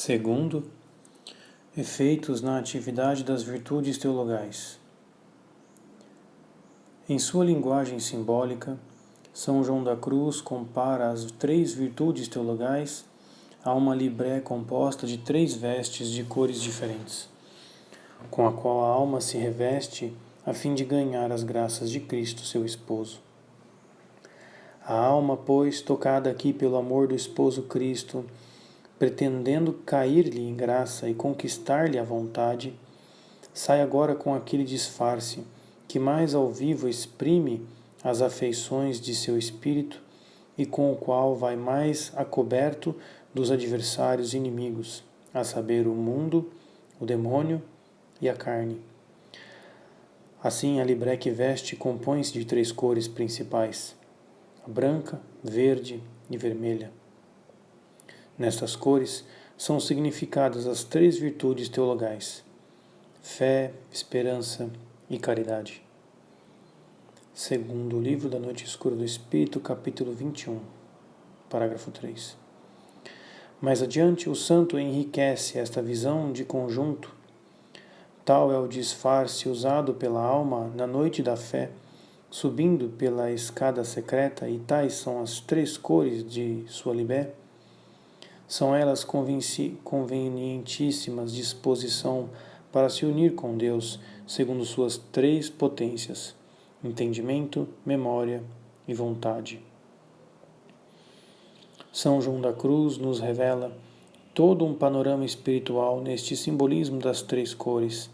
Segundo, efeitos na atividade das virtudes teologais. Em sua linguagem simbólica, São João da Cruz compara as 3 virtudes teologais a uma libré composta de 3 vestes de cores diferentes, com a qual a alma se reveste a fim de ganhar as graças de Cristo, seu esposo. A alma, pois, tocada aqui pelo amor do esposo Cristo, pretendendo cair-lhe em graça e conquistar-lhe a vontade, sai agora com aquele disfarce que mais ao vivo exprime as afeições de seu espírito e com o qual vai mais acoberto dos adversários inimigos, a saber, o mundo, o demônio e a carne. Assim, a libré que veste compõe-se de 3 cores principais, a branca, verde e vermelha. Nestas cores são significadas as 3 virtudes teologais: fé, esperança e caridade. Segundo o livro da Noite Escura do Espírito, capítulo 21, parágrafo 3. Mais adiante, o santo enriquece esta visão de conjunto. Tal é o disfarce usado pela alma na noite da fé, subindo pela escada secreta, e tais são as 3 cores de sua libé. São elas convenientíssimas disposição para se unir com Deus, segundo suas 3 potências: entendimento, memória e vontade. São João da Cruz nos revela todo um panorama espiritual neste simbolismo das 3 cores.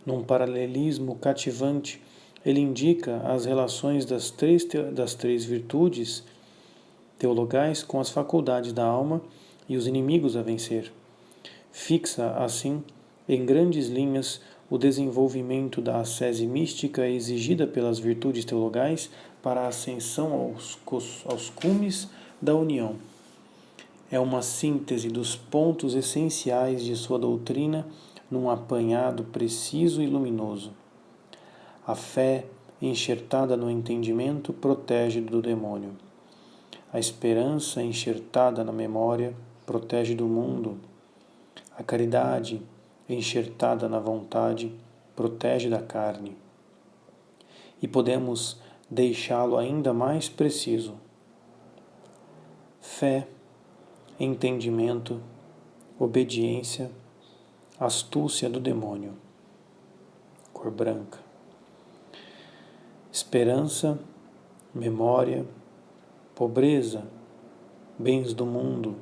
Num paralelismo cativante, ele indica as relações das três virtudes teologais com as faculdades da alma e os inimigos a vencer. Fixa, assim, em grandes linhas, o desenvolvimento da ascese mística exigida pelas virtudes teologais para a ascensão aos cumes da união. É uma síntese dos pontos essenciais de sua doutrina num apanhado preciso e luminoso. A fé, enxertada no entendimento, protege do demônio. A esperança, enxertada na memória, protege do mundo. A caridade, enxertada na vontade, protege da carne. E podemos deixá-lo ainda mais preciso. Fé, entendimento, obediência, astúcia do demônio. Cor branca. Esperança, memória, pobreza, bens do mundo,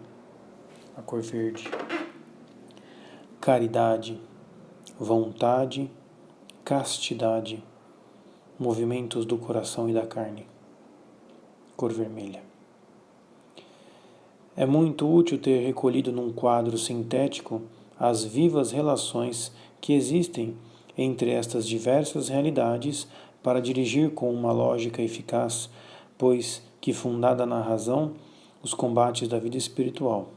a cor verde. Caridade, vontade, castidade, movimentos do coração e da carne, cor vermelha. É muito útil ter recolhido num quadro sintético as vivas relações que existem entre estas diversas realidades para dirigir com uma lógica eficaz, pois que fundada na razão, os combates da vida espiritual.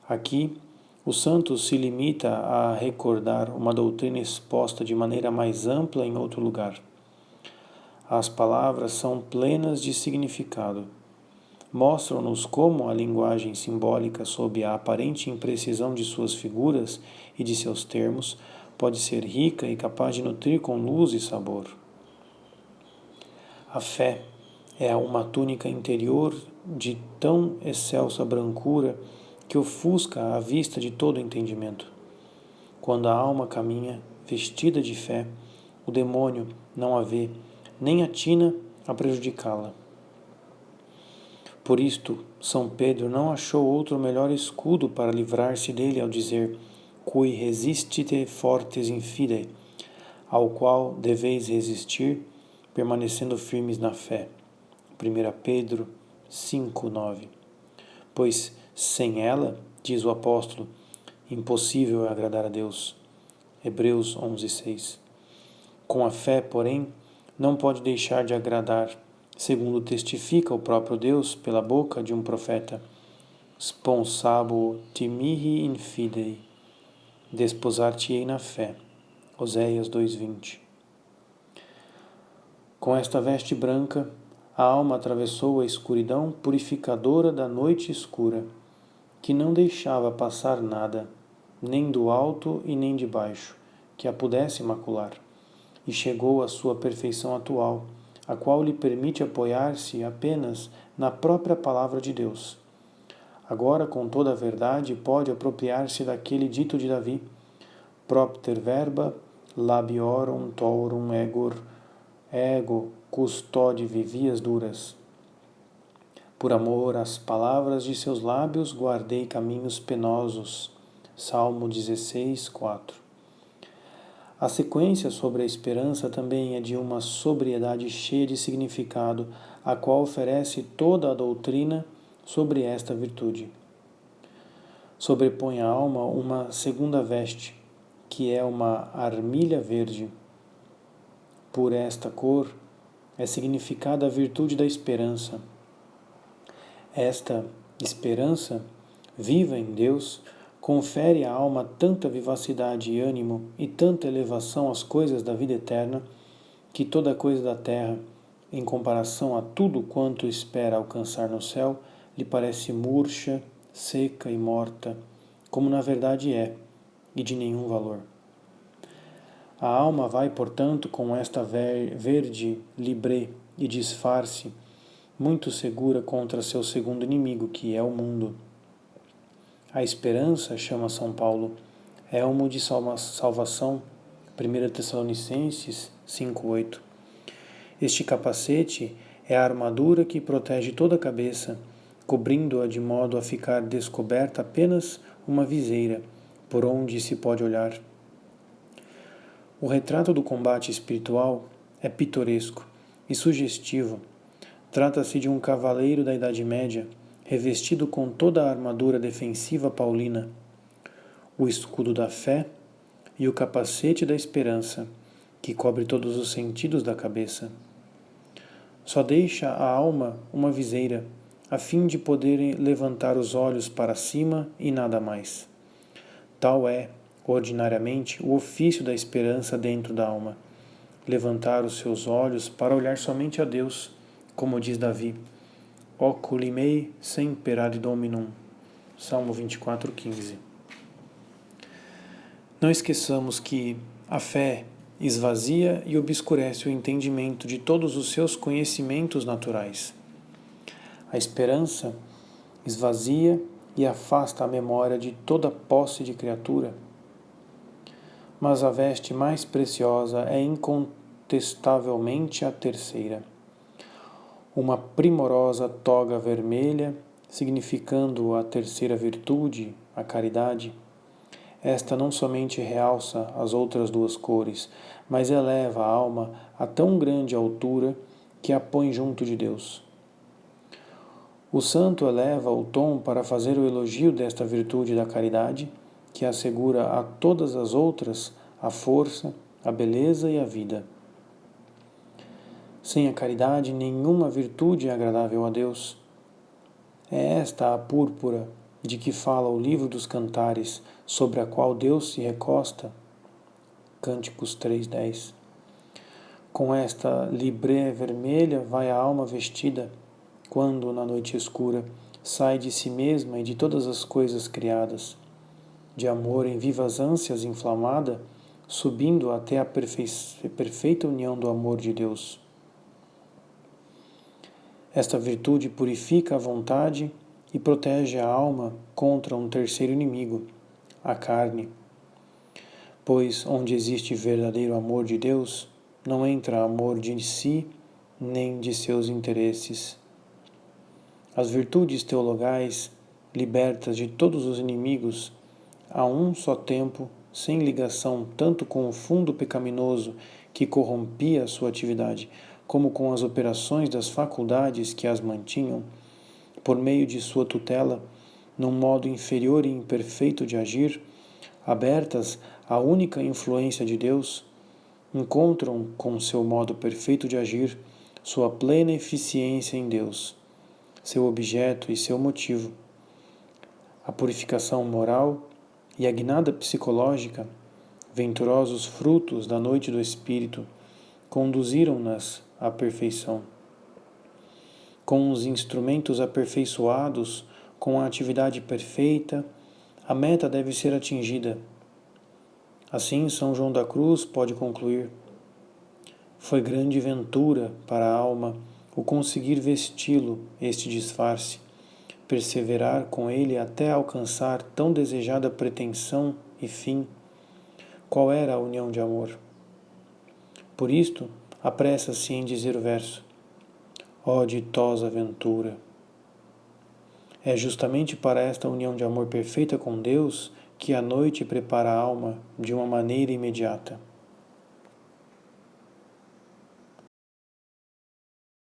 Aqui, o santo se limita a recordar uma doutrina exposta de maneira mais ampla em outro lugar. As palavras são plenas de significado. Mostram-nos como a linguagem simbólica, sob a aparente imprecisão de suas figuras e de seus termos, pode ser rica e capaz de nutrir com luz e sabor. A fé é uma túnica interior de tão excelsa brancura que ofusca a vista de todo entendimento. Quando a alma caminha, vestida de fé, o demônio não a vê, nem atina a prejudicá-la. Por isto, São Pedro não achou outro melhor escudo para livrar-se dele ao dizer: Cui resistite fortes in fide, ao qual deveis resistir, permanecendo firmes na fé. 1 Pedro 5:9. Pois sem ela, diz o apóstolo, impossível é agradar a Deus. Hebreus 11:6. Com a fé, porém, não pode deixar de agradar, segundo testifica o próprio Deus pela boca de um profeta: Sponsabo timihi in fidei, desposar-te-ei na fé. Oséias 2:20. Com esta veste branca, a alma atravessou a escuridão purificadora da noite escura, que não deixava passar nada, nem do alto e nem de baixo, que a pudesse macular, e chegou à sua perfeição atual, a qual lhe permite apoiar-se apenas na própria palavra de Deus. Agora, com toda a verdade, pode apropriar-se daquele dito de Davi: propter verba labiorum torum ego custode vivias duras. Por amor às palavras de seus lábios, guardei caminhos penosos. Salmo 16, 4. A sequência sobre a esperança também é de uma sobriedade cheia de significado, a qual oferece toda a doutrina sobre esta virtude. Sobrepõe à alma uma segunda veste, que é uma armilha verde. Por esta cor é significada a virtude da esperança. Esta esperança, viva em Deus, confere à alma tanta vivacidade e ânimo e tanta elevação às coisas da vida eterna, que toda coisa da terra, em comparação a tudo quanto espera alcançar no céu, lhe parece murcha, seca e morta, como na verdade é, e de nenhum valor. A alma vai, portanto, com esta verde libré e disfarce, muito segura contra seu segundo inimigo, que é o mundo. A esperança, chama São Paulo, elmo de salvação, 1 Tessalonicenses 5,8. Este capacete é a armadura que protege toda a cabeça, cobrindo-a de modo a ficar descoberta apenas uma viseira, por onde se pode olhar. O retrato do combate espiritual é pitoresco e sugestivo. Trata-se de um cavaleiro da Idade Média, revestido com toda a armadura defensiva paulina, o escudo da fé e o capacete da esperança, que cobre todos os sentidos da cabeça. Só deixa a alma uma viseira, a fim de poder levantar os olhos para cima e nada mais. Tal é, ordinariamente, o ofício da esperança dentro da alma: levantar os seus olhos para olhar somente a Deus, como diz Davi: Oculi mei semper ad Dominum. Salmo 24:15. Não esqueçamos que a fé esvazia e obscurece o entendimento de todos os seus conhecimentos naturais. A esperança esvazia e afasta a memória de toda posse de criatura. Mas a veste mais preciosa é incontestavelmente a terceira. Uma primorosa toga vermelha, significando a terceira virtude, a caridade. Esta não somente realça as outras duas cores, mas eleva a alma a tão grande altura que a põe junto de Deus. O santo eleva o tom para fazer o elogio desta virtude da caridade, que assegura a todas as outras a força, a beleza e a vida. Sem a caridade, nenhuma virtude é agradável a Deus. É esta a púrpura de que fala o livro dos Cantares, sobre a qual Deus se recosta. Cânticos 3:10. Com esta libré vermelha vai a alma vestida, quando, na noite escura, sai de si mesma e de todas as coisas criadas. De amor em vivas ânsias inflamada, subindo até a perfeita união do amor de Deus. Esta virtude purifica a vontade e protege a alma contra um terceiro inimigo, a carne. Pois onde existe verdadeiro amor de Deus, não entra amor de si nem de seus interesses. As virtudes teologais, libertas de todos os inimigos, a um só tempo, sem ligação tanto com o fundo pecaminoso que corrompia a sua atividade, como com as operações das faculdades que as mantinham, por meio de sua tutela, num modo inferior e imperfeito de agir, abertas à única influência de Deus, encontram com seu modo perfeito de agir sua plena eficiência em Deus, seu objeto e seu motivo. A purificação moral e a guinada psicológica, venturosos frutos da noite do Espírito, conduziram-nas à perfeição. Com os instrumentos aperfeiçoados, com a atividade perfeita, a meta deve ser atingida. Assim, São João da Cruz pode concluir: foi grande ventura para a alma o conseguir vesti-lo este disfarce, perseverar com ele até alcançar tão desejada pretensão e fim. Qual era a união de amor? Por isto, apressa-se em dizer o verso: ó ditosa ventura! É justamente para esta união de amor perfeita com Deus que a noite prepara a alma de uma maneira imediata.